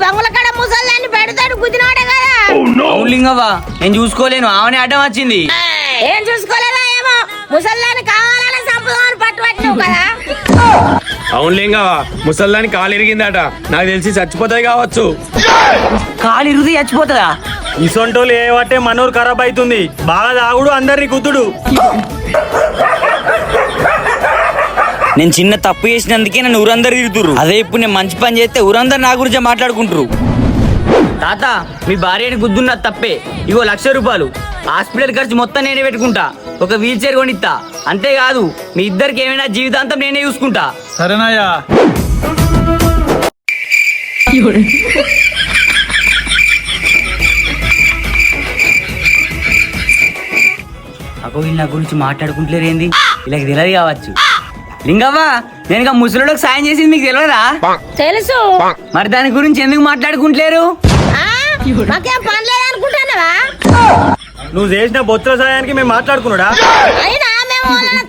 బంగుల కాడ ముసల్దాన్ని పెడతాడు గుద్దినాడే కదా. అవును లింగవ్వ, నేను చూసుకోలేను, ఆమెనే అడ్డం వచ్చింది. ఏం చూసుకోలేదా ఏమో, ముసల్దాన్ని కావాలని సంపదాన్ని పట్టుబట్టినావు కదా. అవును లింగవ్వ, ముసల్దాని కాలు ఇరిగిందట, నాకు తెలిసి చచ్చిపోతాయి కావచ్చు. కాలు ఇరుది చచ్చిపోతుందా? ఇసొంటోళ్ళు ఏ పట్టే మనూరు ఖరాబ్ అవుతుంది. బాగా తాగుడు, అందరినీ గుద్దుడు. నేను చిన్న తప్పు చేసినందుకే నన్ను ఊరందరు తిరుగుతురు. అదే ఇప్పుడు నేను మంచి పని చేస్తే ఊరందరు నా గురించి మాట్లాడుకుంటారు. తాత, మీ భార్యని గుద్దున్న తప్పే. ఇగో 1,00,000 రూపాయలు. హాస్పిటల్ ఖర్చు మొత్తం నేనే పెట్టుకుంటా. ఒక వీల్ చైర్ కొనిస్తా. అంతేకాదు, మీ ఇద్దరికి ఏమైనా జీవితాంతం నేనే చూసుకుంటా. సరేనాయా? అగో వీళ్ళు నా గురించి మాట్లాడుకుంటలేరు ఏంది? వీళ్ళకి తెలియదు కావచ్చు. లింగవ్వ, నేను ఇక ముసలిలోకి సాయం చేసింది మీకు తెలియదా? తెలుసు. మరి దాని గురించి ఎందుకు మాట్లాడుకుంటలేరు? మాకేం పని లేదనుకుంటున్నావా? నువ్వు చేసిన బొత్తుల సాయానికి మేము మాట్లాడుకున్నాడా? అయినా మేము వాళ్ళని